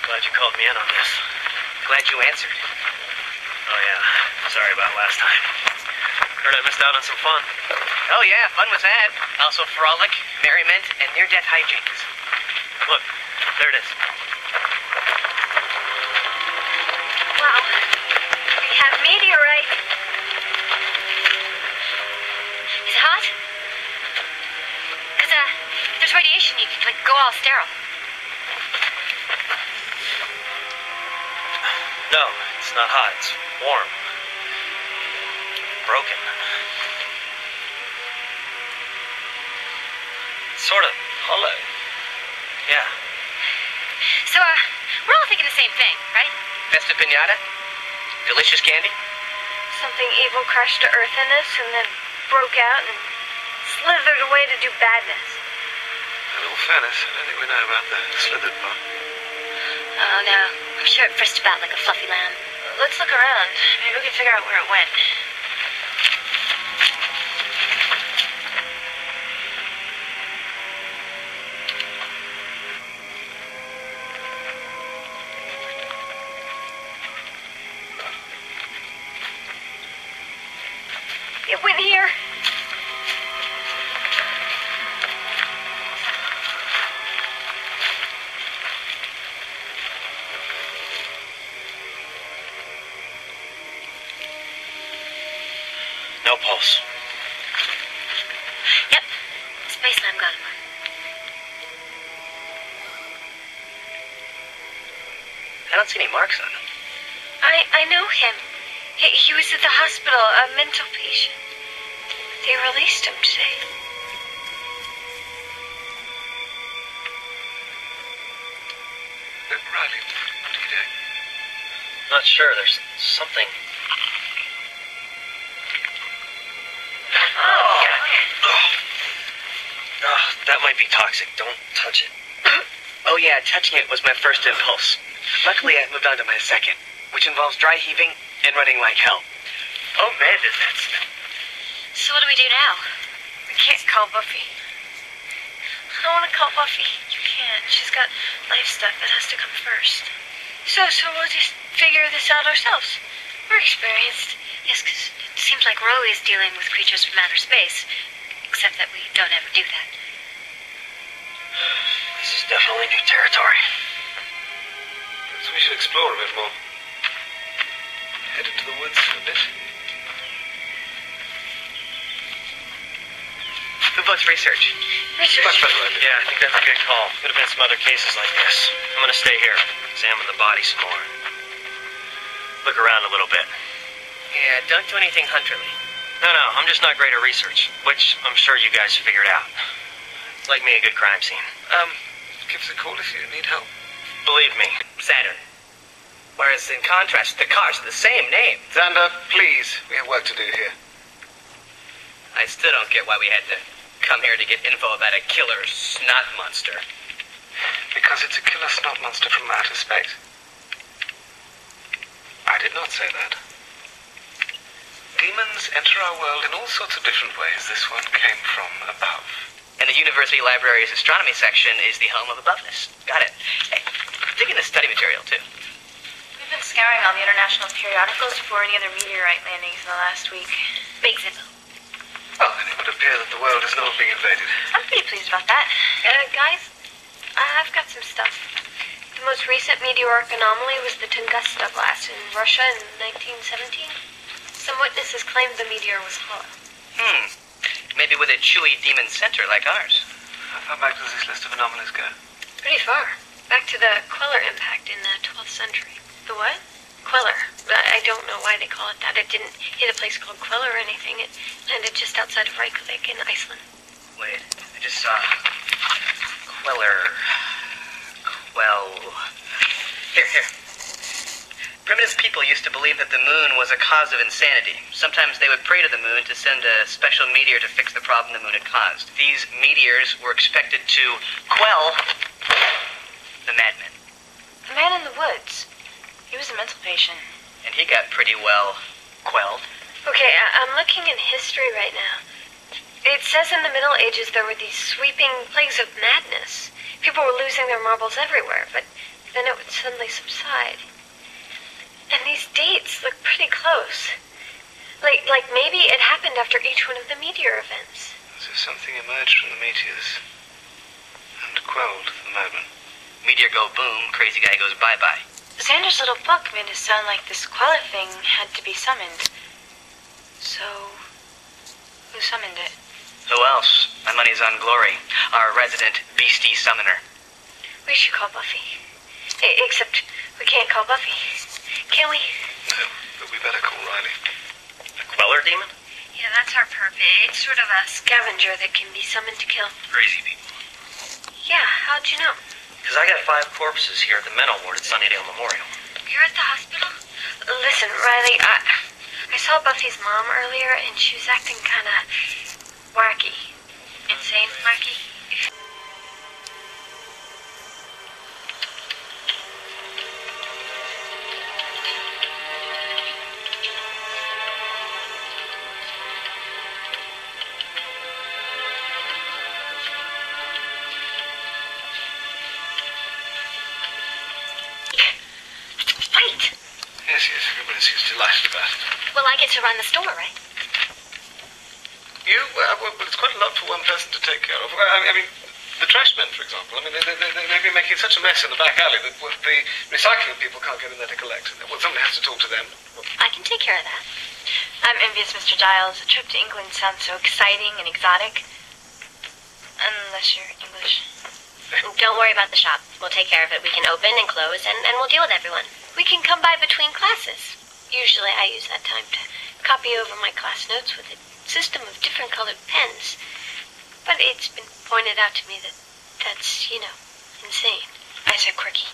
Glad you called me in on this. Glad you answered. Oh yeah, sorry about last time. Heard I missed out on some fun. Oh yeah, fun was had. Also frolic, merriment, and near-death hijinks. Look, there it is. Wow. We have meteorite. Is it hot? Because, there's radiation. You could, go all sterile. No, it's not hot. It's warm. Broken. Sort of hollow. Yeah. So, we're all thinking the same thing, right? Best of pinata? Delicious candy? Something evil crashed to Earth in this and then broke out and slithered away to do badness. In all fairness, I don't think we know about the slithered part. Oh, no. I'm sure it frisked about like a fluffy lamb. Let's look around. Maybe we can figure out where it went. It went here. No pulse. Yep. Space Lamb got him. I don't see any marks on him. I know him. He was at the hospital, a mental patient. They released him today. Riley, what are you doing? Not sure. There's something. Oh, that might be toxic. Don't touch it. Oh yeah, touching it was my first impulse. Luckily, I moved on to my second, which involves dry heaving and running like hell. Oh man, does that smell. So what do we do now? We can't call Buffy. I don't want to call Buffy. You can't. She's got life stuff that has to come first. So we'll just figure this out ourselves. We're experienced. Yes, because it seems like Roe is dealing with creatures from outer space. Except that we don't ever do that. This is definitely new territory. So we should explore a bit more. Head into the woods for a bit. Who votes research? Richard. Much better idea. Yeah, I think that's a good call. Could have been some other cases like this. I'm gonna stay here, examine the body some more. Look around a little bit. Yeah, don't do anything hunterly. No, I'm just not great at research, which I'm sure you guys figured out. Like me, a good crime scene. Give us a call if you need help. Believe me. Saturn. Whereas in contrast, the cars are the same name. Xander, please. We have work to do here. I still don't get why we had to come here to get info about a killer snot monster. Because it's a killer snot monster from outer space. I did not say that. Demons enter our world in all sorts of different ways. This one came from above. And the University Library's astronomy section is the home of aboveness. Got it. Hey, dig into study material, too. We've been scouring all the international periodicals for any other meteorite landings in the last week. Big zippo. Well, then it would appear that the world is not being invaded. I'm pretty pleased about that. Guys, I've got some stuff. The most recent meteoric anomaly was the Tunguska blast in Russia in 1917. Some witnesses claimed the meteor was hollow. Maybe with a chewy demon center like ours. How far back does this list of anomalies go? Pretty far. Back to the Queller impact in the 12th century. The what? Queller. I don't know why they call it that. It didn't hit a place called Queller or anything. It landed just outside of Reykjavik in Iceland. Wait, I just saw... Queller... Here. Primitive people used to believe that the moon was a cause of insanity. Sometimes they would pray to the moon to send a special meteor to fix the problem the moon had caused. These meteors were expected to quell the madman. The man in the woods. He was a mental patient. And he got pretty well quelled. Okay, I'm looking in history right now. It says in the Middle Ages there were these sweeping plagues of madness. People were losing their marbles everywhere, but then it would suddenly subside. And these dates look pretty close. Like maybe it happened after each one of the meteor events. As if something emerged from the meteors and quelled the moment. Meteor go boom, crazy guy goes bye-bye. Xander's little book made it sound like this Queller thing had to be summoned. So, who summoned it? Who else? My money's on Glory, our resident beastie summoner. We should call Buffy. Except we can't call Buffy. Can we? No, but we better call Riley. The Queller demon? Yeah, that's our purpose. It's sort of a scavenger that can be summoned to kill. Crazy people. Yeah, how'd you know? Because I got 5 corpses here at the mental ward at Sunnydale Memorial. You're at the hospital? Listen, Riley, I saw Buffy's mom earlier, and she was acting kind of wacky. Insane wacky. Yes, everybody seems delighted about it. Well, I get to run the store, right? You? Well, it's quite a lot for one person to take care of. I mean, the trash men, for example. I mean, they've been making such a mess in the back alley that the recycling people can't get in there to collect. Well, somebody has to talk to them. I can take care of that. I'm envious, Mr. Giles. A trip to England sounds so exciting and exotic. Unless you're English. Don't worry about the shop. We'll take care of it. We can open and close, and we'll deal with everyone. We can come by between classes. Usually I use that time to copy over my class notes with a system of different colored pens. But it's been pointed out to me that that's, insane. I said quirky.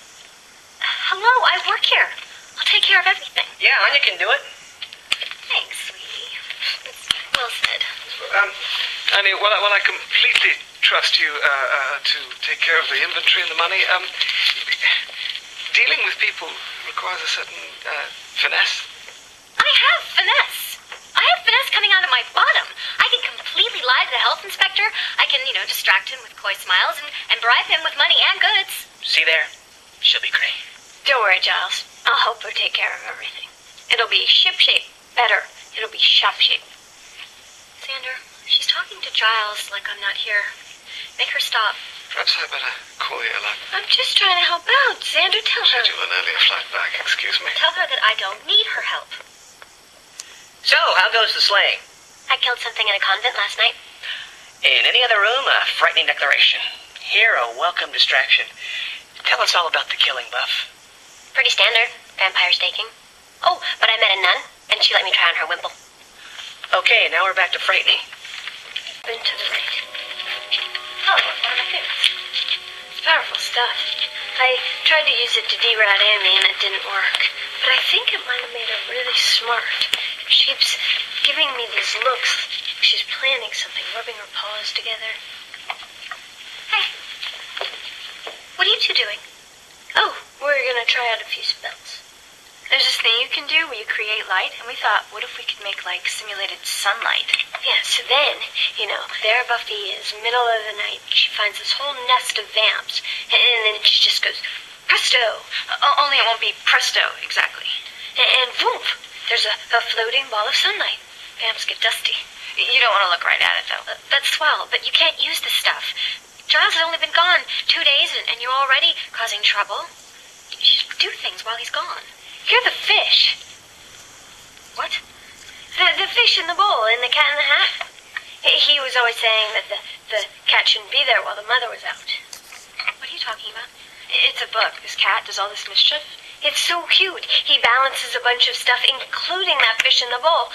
Hello, I work here. I'll take care of everything. Yeah, Anya can do it. Thanks, sweetie. It's well said. Annie, well, I completely trust you to take care of the inventory and the money. Dealing with people requires a certain finesse. I have finesse. I have finesse coming out of my bottom. I can completely lie to the health inspector. I can, distract him with coy smiles and bribe him with money and goods. See there? She'll be great. Don't worry, Giles. I'll help her take care of everything. It'll be ship-shape. Better. It'll be shop-shape. Xander, she's talking to Giles like I'm not here. Make her stop. Perhaps I better call you alone. I'm just trying to help out. Xander, tell her. Schedule an earlier flight back, excuse me. Tell her that I don't need her help. So, how goes the slaying? I killed something in a convent last night. In any other room, a frightening declaration. Here, a welcome distraction. Tell us all about the killing, Buff. Pretty standard. Vampire staking. Oh, but I met a nun, and she let me try on her wimple. Okay, now we're back to frightening. Been to the right. Oh, one of my favorites. It's powerful stuff. I tried to use it to deride Amy, and it didn't work. But I think it might have made her really smart. She keeps giving me these looks. She's planning something, rubbing her paws together. Hey. What are you two doing? Oh, we're gonna try out a few spells. There's this thing you can do where you create light, and we thought, what if we could make, simulated sunlight? Yeah, so then, there Buffy is, middle of the night. She finds this whole nest of vamps, and then she just goes, presto! Only it won't be presto, exactly. And whoop! There's a floating ball of sunlight. Vamps get dusty. You don't want to look right at it, though. That's swell, but you can't use this stuff. Giles has only been gone 2 days, and you're already causing trouble. You should do things while he's gone. You're the fish. What? The fish in the bowl in The Cat in the Hat? He was always saying that the cat shouldn't be there while the mother was out. What are you talking about? It's a book. This cat does all this mischief. It's so cute. He balances a bunch of stuff, including that fish in the bowl.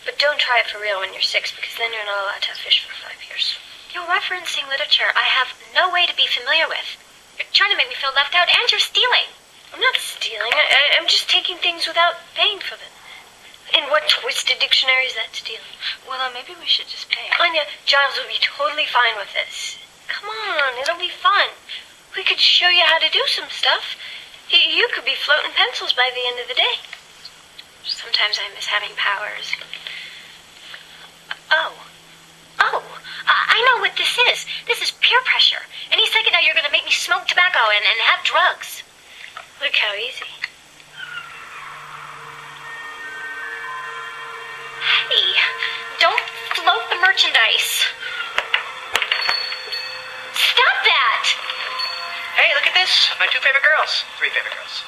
But don't try it for real when you're 6, because then you're not allowed to have fish for 5 years. You're referencing literature I have no way to be familiar with. You're trying to make me feel left out, and you're stealing. I'm not stealing. I'm just taking things without paying for them. In what twisted dictionary is that stealing? Well, maybe we should just pay. Anya, Giles will be totally fine with this. Come on, it'll be fun. We could show you how to do some stuff. You could be floating pencils by the end of the day. Sometimes I miss having powers. Oh, I I know what this is. This is peer pressure. Any second now you're going to make me smoke tobacco and have drugs. Look how easy. Hey, don't float the merchandise. Stop that! Hey, look at this. My 2 favorite girls. 3 favorite girls.